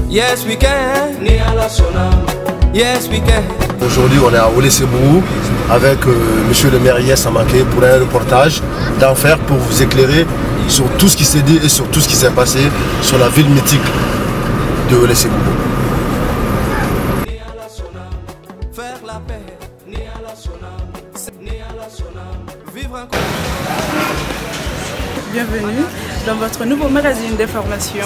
Yes we can. Yes we can. Aujourd'hui on est à Oulé-Sébougou avec monsieur le maire Yes Amaké pour un reportage d'enfer pour vous éclairer sur tout ce qui s'est dit et sur tout ce qui s'est passé sur la ville mythique de Oulé-Sébougou. Bienvenue dans votre nouveau magazine d'information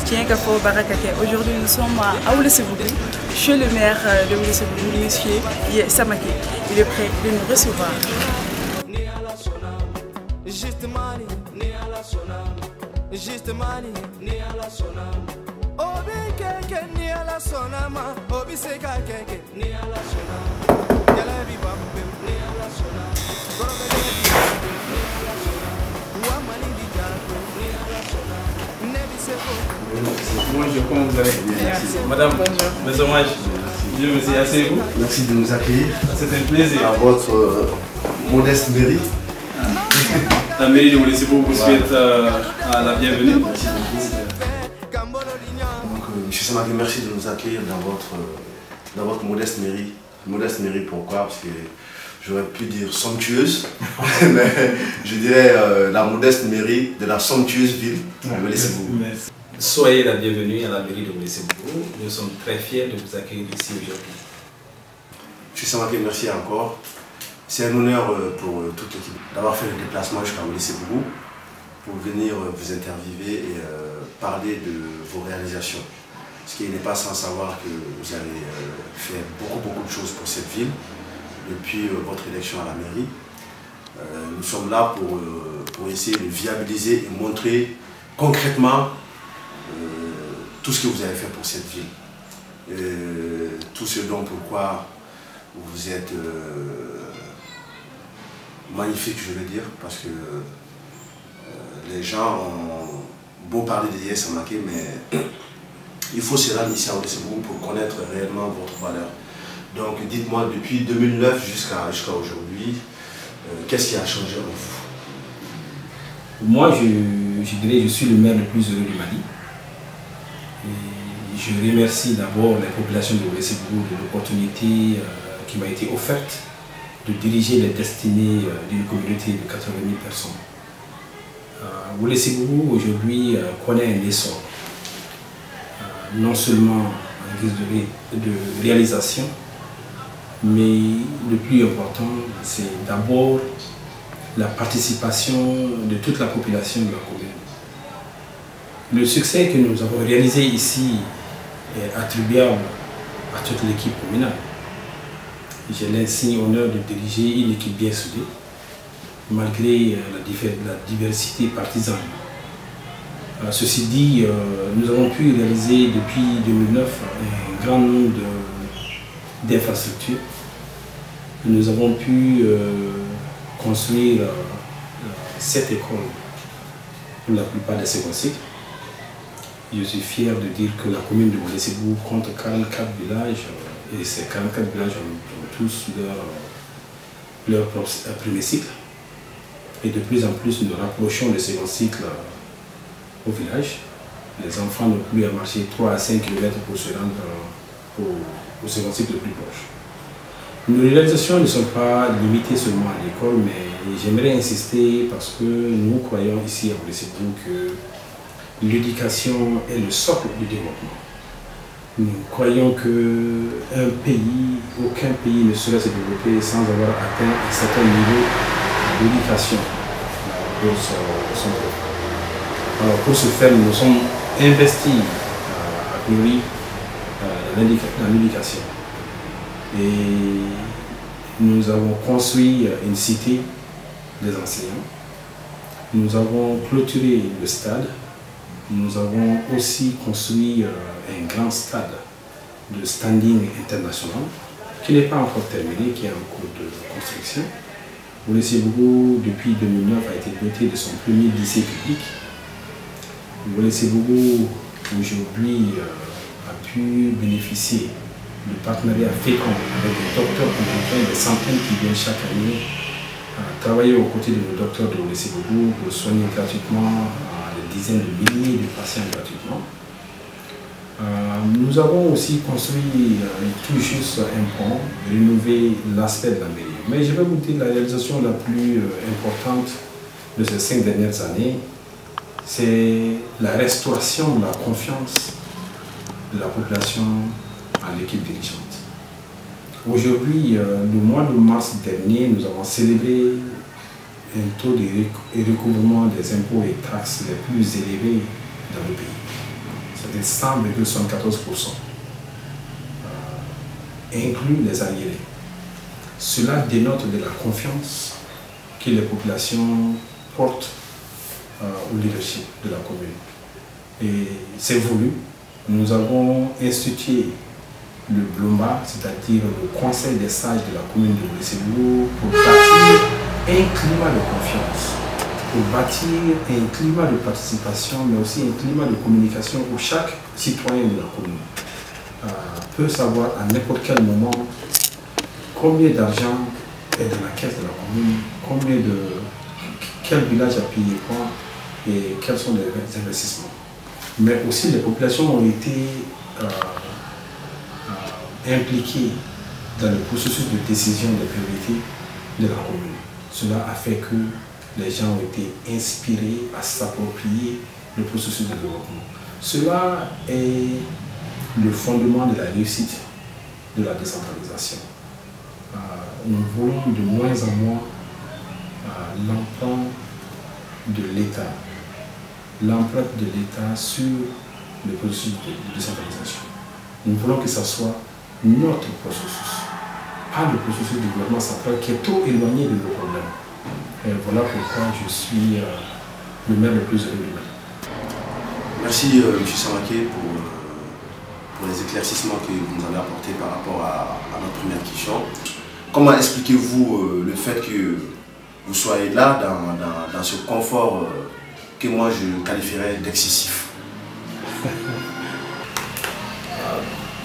qui est Kafo Barakake. Aujourd'hui nous sommes à Oulé-Sébougou, chez le maire de Oulé-Sébougou, monsieur Yes Amaké. Il est prêt de nous recevoir. Bonjour, comment vous allez? Merci. Madame, mes hommages. Dieu merci, asseyez-vous. Merci de nous accueillir. C'est un plaisir. À votre modeste mairie. La mairie de Oulé-Sébougou vous souhaite la bienvenue. Merci beaucoup. Donc, monsieur Samaké, merci de nous accueillir dans votre modeste mairie. Modeste mairie, pourquoi? Parce que j'aurais pu dire somptueuse, mais je dirais la modeste mairie de la somptueuse ville de Oulé-Sébougou. Soyez la bienvenue à la mairie de Oulé-Sébougou. Nous sommes très fiers de vous accueillir ici aujourd'hui. Monsieur Samaké, merci encore. C'est un honneur pour toute l'équipe d'avoir fait le déplacement jusqu'à Oulé-Sébougou pour venir vous interviewer et parler de vos réalisations. Ce qui n'est pas sans savoir que vous avez fait beaucoup de choses pour cette ville depuis votre élection à la mairie. Nous sommes là pour essayer de viabiliser et montrer concrètement tout ce que vous avez fait pour cette ville. Tout ce dont pourquoi vous êtes magnifique, je veux dire, parce que les gens ont beau parler de Yes Amaké, mais il faut se rendre ici à Oulé-Sébougou pour connaître réellement votre valeur. Donc dites-moi, depuis 2009 jusqu'à aujourd'hui, qu'est-ce qui a changé en vous? Moi, je dirais que je suis le maire le plus heureux du Mali. Et je remercie d'abord les populations de Oulé-Sébougou de l'opportunité qui m'a été offerte de diriger les destinées d'une communauté de 80 000 personnes. Oulé-Sébougou aujourd'hui connaît un essor, non seulement en guise de réalisation, mais le plus important, c'est d'abord la participation de toute la population de la commune. Le succès que nous avons réalisé ici est attribuable à toute l'équipe communale. J'ai l'insigne honneur de diriger une équipe bien soudée, malgré la diversité partisane. Ceci dit, nous avons pu réaliser depuis 2009 un grand nombre d'infrastructures. Nous avons pu construire 7 écoles pour la plupart des seconds cycles. Je suis fier de dire que la commune de Oulé-Sébougou compte 44 villages et ces 44 villages ont tous leur premier cycle. Et de plus en plus, nous rapprochons le second cycle au village. Les enfants n'ont plus à marcher 3 à 5 km pour se rendre au second cycle le plus proche. Nos réalisations ne sont pas limitées seulement à l'école, mais j'aimerais insister parce que nous croyons ici à Oulé-Sébougou que l'éducation est le socle du développement. Nous croyons qu'aucun pays ne saurait se développer sans avoir atteint un certain niveau d'éducation pour son peuple. Alors pour ce faire, nous nous sommes investis à priori dans l'éducation. Et nous avons construit une cité des enseignants. Nous avons clôturé le stade. Nous avons aussi construit un grand stade de standing international qui n'est pas encore terminé, qui est en cours de construction. Oulé-Sébougou, depuis 2009, a été doté de son premier lycée public. Oulé-Sébougou, aujourd'hui, a pu bénéficier de partenariats féconds avec des docteurs américains, des centaines qui viennent chaque année travailler aux côtés de nos docteurs de Oulé-Sébougou pour soigner gratuitement des dizaines de milliers de patients gratuitement. Nous avons aussi construit tout juste un pont, rénové l'aspect de la mairie. Mais je vais vous dire la réalisation la plus importante de ces 5 dernières années, c'est la restauration de la confiance de la population en l'équipe dirigeante. Aujourd'hui, le mois de mars dernier, nous avons célébré un taux de recouvrement des impôts et taxes les plus élevés dans le pays. C'était 100,74%, inclus les arriérés. Cela dénote de la confiance que les populations portent au leadership de la commune. Et c'est voulu. Nous avons institué le Blomba, c'est-à-dire le conseil des sages de la commune de Woulésébougou, pour bâtir un climat de confiance, pour bâtir un climat de participation, mais aussi un climat de communication où chaque citoyen de la commune peut savoir à n'importe quel moment combien d'argent est dans la caisse de la commune, quel village a payé quoi et quels sont les investissements. Mais aussi les populations ont été impliquées dans le processus de décision des priorités de la commune. Cela a fait que les gens ont été inspirés à s'approprier le processus de développement. Cela est le fondement de la réussite de la décentralisation. Nous voulons de moins en moins l'empreinte de l'État, sur le processus de décentralisation. Nous voulons que ce soit notre processus, pas le processus du gouvernement central qui est trop éloigné de nos problèmes. Et voilà pourquoi je suis le maire le plus heureux du Mali. Merci M. Samaké pour les éclaircissements que vous nous avez apportés par rapport à notre première question. Comment expliquez-vous le fait que vous soyez là dans ce confort que moi je qualifierais d'excessif?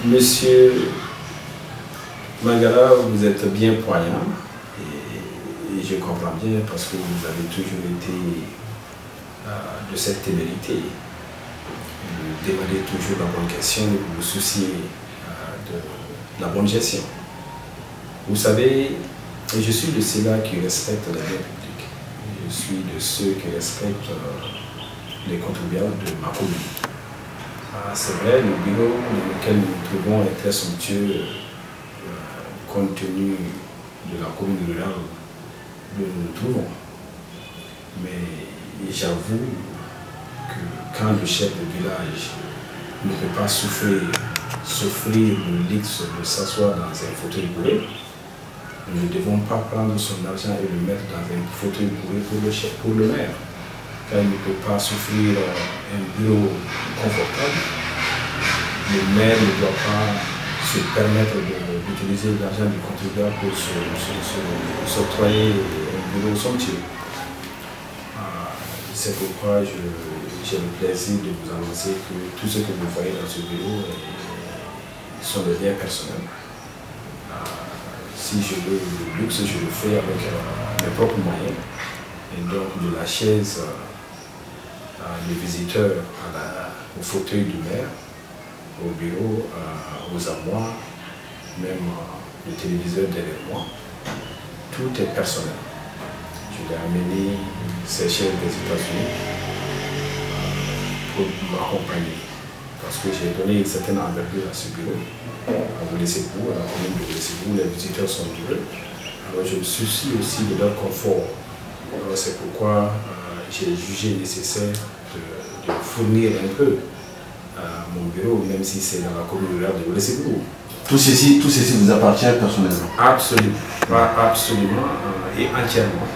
Monsieur Mangara, vous êtes bien poignant et je comprends bien parce que vous avez toujours été de cette témérité. Vous demandez toujours la bonne question et vous vous souciez de la bonne gestion. Vous savez, je suis de ceux-là qui respectent la vie publique. Je suis de ceux qui respectent les contribuables de ma commune. C'est vrai, le bureau dans lequel nous nous trouvons est très somptueux compte tenu de la commune rurale où nous nous trouvons. Mais j'avoue que quand le chef de village ne peut pas s'offrir le luxe de s'asseoir dans un fauteuil bourré, nous ne devons pas prendre son argent et le mettre dans un fauteuil bourré pour le maire. Car il ne peut pas s'offrir un bureau confortable. Le maire ne doit pas se permettre d'utiliser l'argent du contribuable pour s'octroyer un bureau somptueux. C'est pourquoi j'ai le plaisir de vous annoncer que tout ce que vous voyez dans ce bureau sont des biens personnels. Si je veux le luxe, je le fais avec mes propres moyens. Et donc de la chaise, les visiteurs au fauteuil du maire, au bureau, aux armoires, même le téléviseur derrière moi, tout est personnel. Je l'ai amené ces chefs des États-Unis pour m'accompagner. Parce que j'ai donné une certaine envergure à ce bureau, à Woulésébougou, à la commune de Woulésébougou, les visiteurs sont heureux. Alors je me soucie aussi de leur confort. C'est pourquoi j'ai jugé nécessaire de fournir un peu mon bureau, même si c'est dans la commune rurale de Woulésébougou. Tout ceci vous appartient personnellement? Absolument, absolument et entièrement.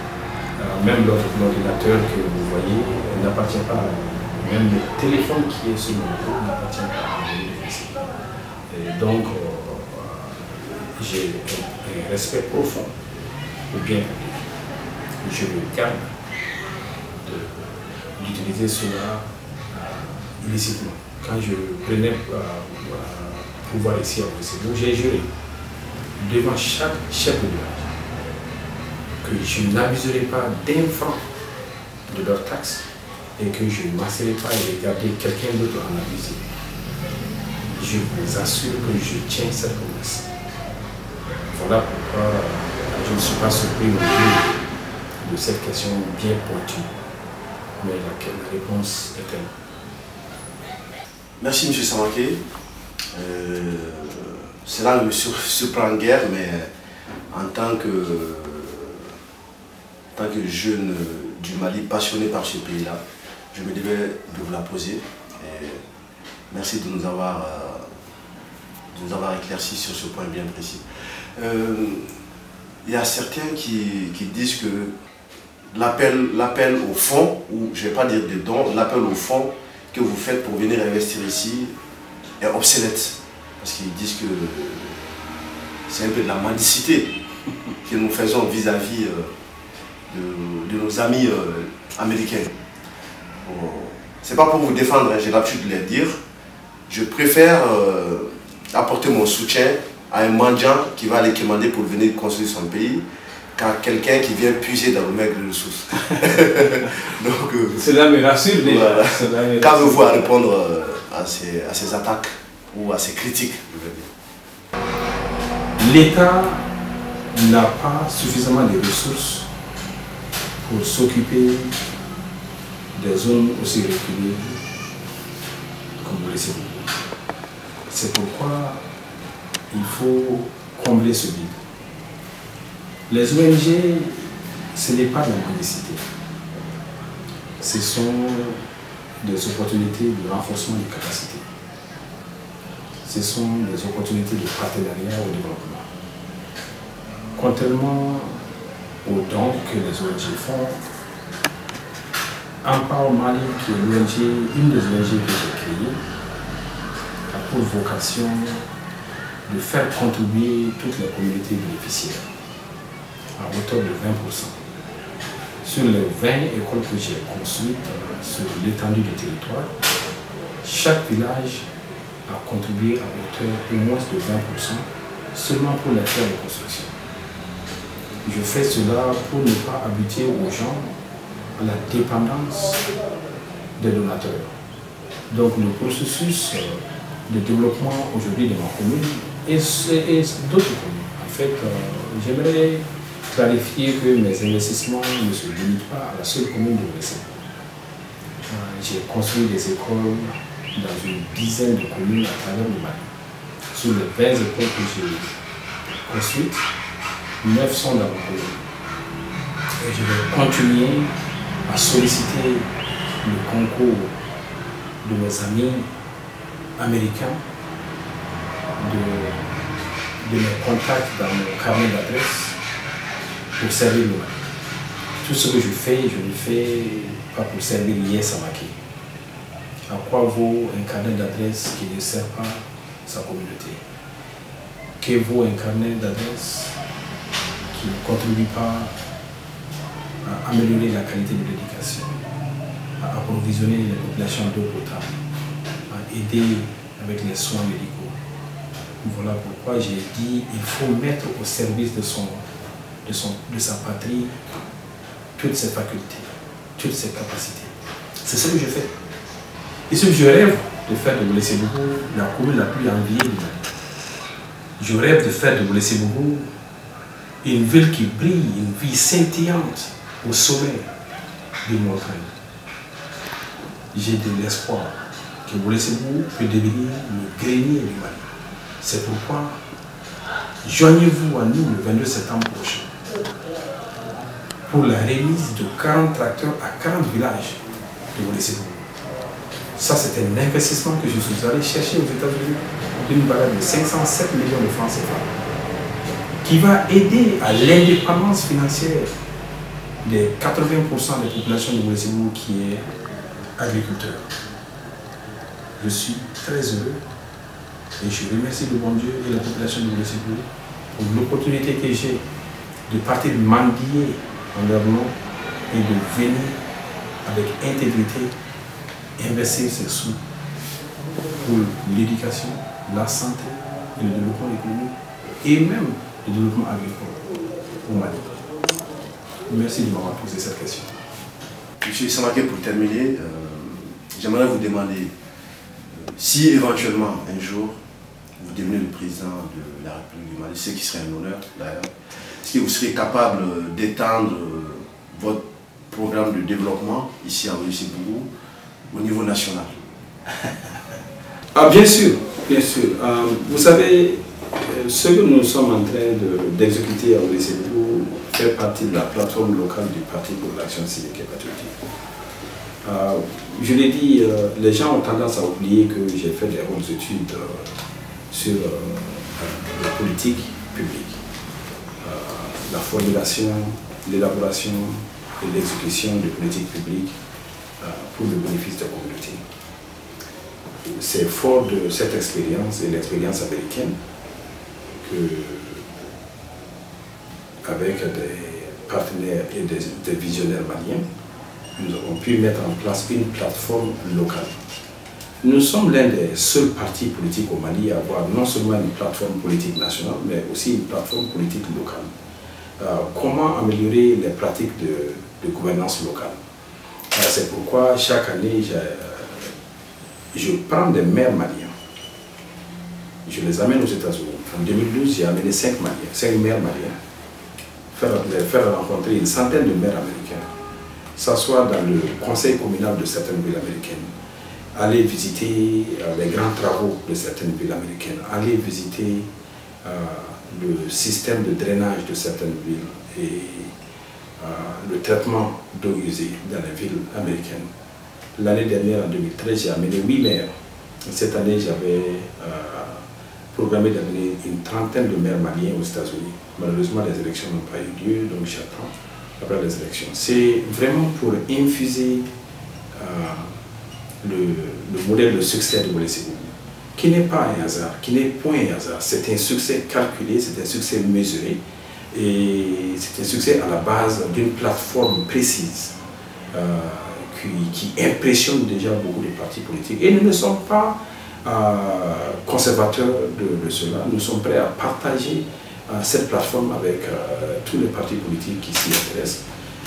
Même l'ordinateur que vous voyez n'appartient pas à moi. Même le téléphone qui est sur mon bureau n'appartient pas à moi. Et donc, j'ai un respect profond au bien public. Je me garde d'utiliser cela illicitement. Quand je prenais pouvoir ici à Woulésébougou, j'ai juré devant chaque chef de village que je n'abuserai pas d'un franc de leurs taxes et que je ne m'asserai pas et regarder quelqu'un d'autre en abuser. je vous assure que je tiens cette promesse. Voilà pourquoi je ne suis pas surpris au début de cette question bien pointue, mais la réponse est telle. Merci M. Samaké. Cela me surprend guère, mais en tant que jeune du Mali passionné par ce pays-là, je me devais de vous la poser. Et merci de nous avoir éclairci sur ce point bien précis. Il y a certains qui disent que l'appel au fonds, ou je ne vais pas dire des dons, l'appel au fonds que vous faites pour venir investir ici est obsolète. Parce qu'ils disent que c'est un peu de la mendicité que nous faisons vis-à-vis de nos amis américains. Bon, c'est pas pour vous défendre, hein, j'ai l'habitude de le dire. Je préfère apporter mon soutien à un mendiant qui va aller commander pour venir construire son pays qu'à quelqu'un qui vient puiser dans le maigre de ressources. Donc, cela me rassure déjà. Voilà. Qu'avez-vous à répondre à ces attaques ou à ces critiques, je veux dire? L'État n'a pas suffisamment de ressources pour s'occuper des zones aussi reculées comme vous le savez. C'est pourquoi il faut combler ce vide. Les ONG, ce n'est pas de la mendicité. Ce sont des opportunités de renforcement des capacités. Ce sont des opportunités de partenariat au développement. Contrairement aux dons que les ONG font, Empower Mali, qui est une des ONG que j'ai créées, a pour vocation de faire contribuer toutes les communautés bénéficiaires à hauteur de 20%. Sur les 20 écoles que j'ai construites sur l'étendue du territoire, chaque village a contribué à hauteur au moins de 20% seulement pour les terres de construction. Je fais cela pour ne pas habituer aux gens à la dépendance des donateurs. Donc le processus de développement aujourd'hui de ma commune et d'autres communes. En fait, j'aimerais clarifier que mes investissements ne se limitent pas à la seule commune de Ouessé. J'ai construit des écoles dans une dizaine de communes à travers le Mali. Sur les 20 écoles que j'ai construites, 9 sont dans ma commune. Et je vais continuer à solliciter le concours de mes amis américains, de mes contacts dans mon carnet d'adresse pour servir le Mali. Tout ce que je le fais pas pour servir Yaya Samaké. À quoi vaut un carnet d'adresse qui ne sert pas sa communauté? Que vaut un carnet d'adresse qui ne contribue pas à améliorer la qualité de l'éducation, à approvisionner les populations d'eau potable, à aider avec les soins médicaux? Voilà pourquoi j'ai dit qu'il faut mettre au service de sa patrie toutes ses facultés, toutes ses capacités. C'est ce que je fais. Et ce que je rêve de faire de Ouéléssébougou la commune la plus enviée du Mali. Je rêve de faire de Ouéléssébougou une ville qui brille, une ville scintillante au sommet des montagnes. J'ai de l'espoir que Ouéléssébougou peut devenir le grenier du Mali. C'est pourquoi joignez-vous à nous le 22 septembre prochain pour la remise de 40 tracteurs à 40 villages de Ouéléssébougou. Ça, c'est un investissement que je suis allé chercher aux États-Unis d'une valeur de 507 millions de francs CFA qui va aider à l'indépendance financière des 80% des populations de Ouéléssébougou qui est agriculteur. Je suis très heureux et je remercie le bon Dieu et la population de Ouéléssébougou pour l'opportunité que j'ai de partir mendier en leur nom et de venir avec intégrité investir ses sous pour l'éducation, la santé, et le développement économique et même le développement agricole au Mali. Merci de m'avoir posé cette question. Monsieur Samaké, pour terminer, j'aimerais vous demander si éventuellement un jour vous devenez le président de la République du Mali, ce qui serait un honneur d'ailleurs, est-ce que vous serez capable d'étendre votre programme de développement ici à Welesebougou au niveau national? Ah, bien sûr, bien sûr. Vous savez, ce que nous sommes en train d'exécuter à Welesebougou fait partie de la plateforme locale du Parti pour l'action civique et patriotique. Je l'ai dit, les gens ont tendance à oublier que j'ai fait des hautes études sur la politique publique, la formulation, l'élaboration et l'exécution de politiques publiques pour le bénéfice de la communauté. C'est fort de cette expérience et l'expérience américaine que, avec des partenaires et des visionnaires maliens, nous avons pu mettre en place une plateforme locale. Nous sommes l'un des seuls partis politiques au Mali à avoir non seulement une plateforme politique nationale, mais aussi une plateforme politique locale. Comment améliorer les pratiques de gouvernance locale? C'est pourquoi chaque année, je prends des maires maliens. Je les amène aux États-Unis. En 2012, j'ai amené 5 maires maliens, faire rencontrer une centaine de maires américains, s'asseoir dans le conseil communal de certaines villes américaines, aller visiter les grands travaux de certaines villes américaines, aller visiter le système de drainage de certaines villes et le traitement d'eau usée dans les villes américaines. L'année dernière, en 2013, j'ai amené 8 maires. Cette année, j'avais programmé d'amener une trentaine de maires maliens aux États-Unis. Malheureusement, les élections n'ont pas eu lieu, donc j'attends après les élections. C'est vraiment pour infuser le modèle de succès de Welesebougou, qui n'est pas un hasard, qui n'est point un hasard. C'est un succès calculé, c'est un succès mesuré, et c'est un succès à la base d'une plateforme précise qui impressionne déjà beaucoup de partis politiques. Et nous ne sommes pas conservateurs de cela, nous sommes prêts à partager cette plateforme avec tous les partis politiques qui s'y intéressent.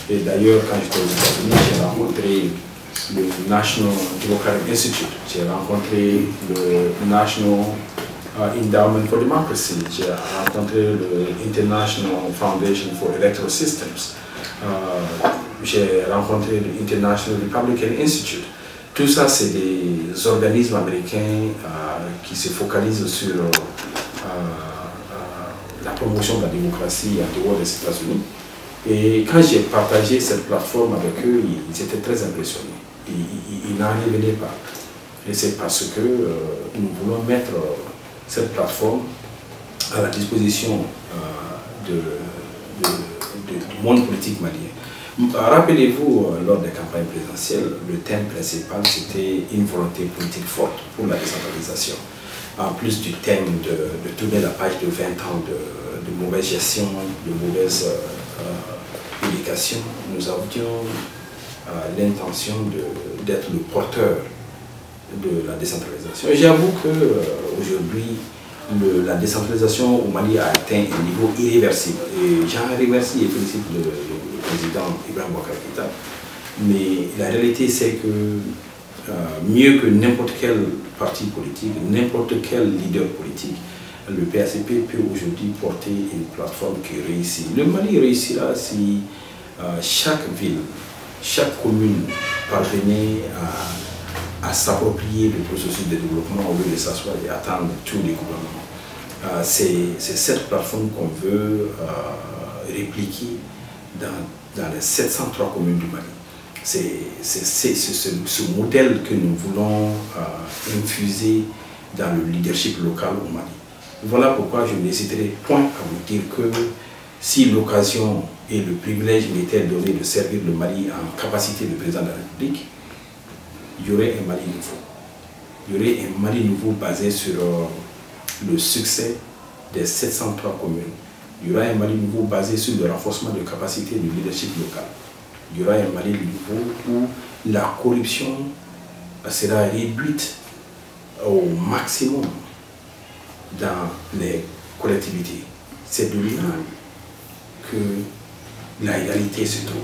Et d'ailleurs, quand j'étais aux États-Unis, j'ai rencontré le National Democratic Institute, j'ai rencontré le National Endowment for Democracy, j'ai rencontré le International Foundation for Electoral Systems, j'ai rencontré le International Republican Institute. Tout ça, c'est des organismes américains qui se focalisent sur la promotion de la démocratie en dehors des États-Unis. Et quand j'ai partagé cette plateforme avec eux, ils étaient très impressionnés. Ils n'en revenaient pas. Et c'est parce que nous voulons mettre cette plateforme à la disposition du monde politique malien. Rappelez-vous, lors des campagnes présidentielles, le thème principal, c'était une volonté politique forte pour la décentralisation. En plus du thème de tourner la page de 20 ans de mauvaise gestion, de mauvaise éducation, nous avions l'intention d'être le porteur de la décentralisation. J'avoue qu'aujourd'hui, la décentralisation au Mali a atteint un niveau irréversible. Et j'en remercie et félicite le président Ibrahim Boubacar Keïta. Mais la réalité, c'est que mieux que n'importe quel parti politique, n'importe quel leader politique, le PACP peut aujourd'hui porter une plateforme qui réussit. Le Mali réussira si chaque ville, chaque commune parvenait à s'approprier le processus de développement au lieu de s'asseoir et attendre tous les gouvernements. C'est cette plateforme qu'on veut répliquer dans les 703 communes du Mali. C'est ce modèle que nous voulons infuser dans le leadership local au Mali. Voilà pourquoi je n'hésiterai point à vous dire que si l'occasion et le privilège m'étaient donnés de servir le Mali en capacité de président de la République, il y aurait un Mali nouveau. Il y aurait un Mali nouveau basé sur le succès des 703 communes. Il y aura un Mali nouveau basé sur le renforcement de capacités du leadership local. Il y aura un Mali nouveau où la corruption sera réduite au maximum dans les collectivités. C'est de là que la réalité se trouve,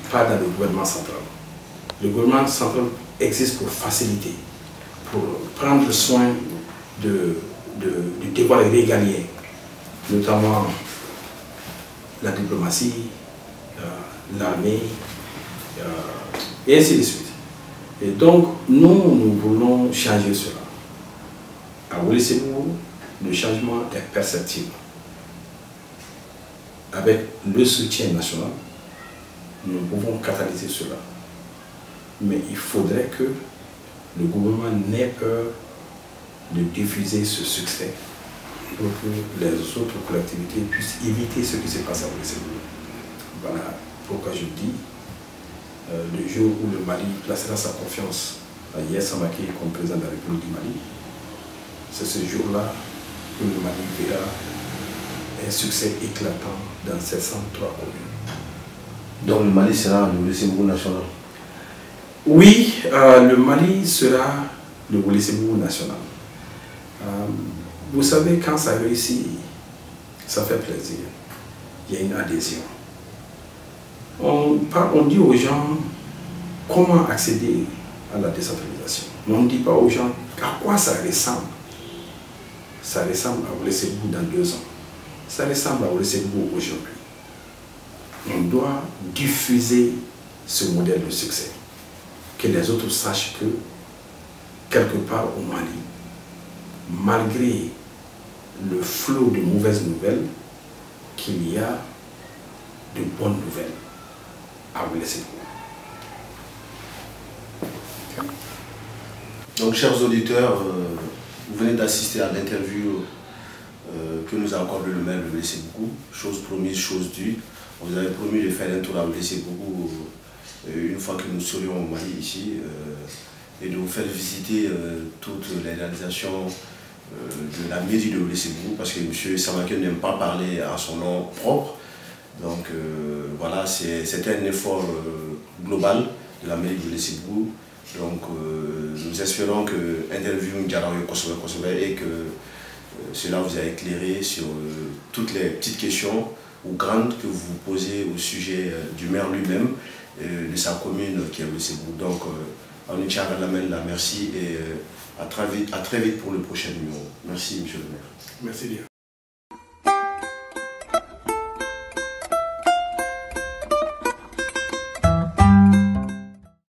pas dans le gouvernement central. Le gouvernement central existe pour faciliter, pour prendre soin du devoir régalien, notamment la diplomatie, l'armée, et ainsi de suite. Et donc, nous voulons changer cela. À Welesebugu, le changement est perceptible. Avec le soutien national, nous pouvons catalyser cela. Mais il faudrait que le gouvernement n'ait peur de diffuser ce succès pour que les autres collectivités puissent éviter ce qui se passe à Welesebugu. Voilà pourquoi je dis, le jour où le Mali placera sa confiance à Yaya Samake comme président de la République du Mali, c'est ce jour-là que le Mali verra un succès éclatant dans ces 103 communes. Donc le Mali sera le Welesebugu national? Oui, le Mali sera le Welesebugu national. Vous savez, quand ça réussit, ça fait plaisir. Il y a une adhésion. On dit aux gens comment accéder à la décentralisation. Mais on ne dit pas aux gens à quoi ça ressemble. Ça ressemble à Welesebugu dans 2 ans. Ça ressemble à Welesebugu aujourd'hui. On doit diffuser ce modèle de succès. Que les autres sachent que, quelque part au Mali, malgré le flot de mauvaises nouvelles, qu'il y a de bonnes nouvelles à Welesebugu. Donc, chers auditeurs, vous venez d'assister à l'interview que nous a accordé le maire de Welesebugu. Chose promise, chose due. On vous avait promis de faire un tour à Welesebugu une fois que nous serions au Mali ici et de vous faire visiter toutes les réalisations de la mairie de Welesebugu, parce que M. Samake n'aime pas parler à son nom propre. Donc voilà, c'est un effort global de la mairie de Welesebugu. Donc nous espérons que l'interview et que cela vous a éclairé sur toutes les petites questions ou grandes que vous vous posez au sujet du maire lui-même, de sa commune qui est Welesebugu. Donc merci et à très vite pour le prochain numéro. Merci, monsieur le maire. Merci bien.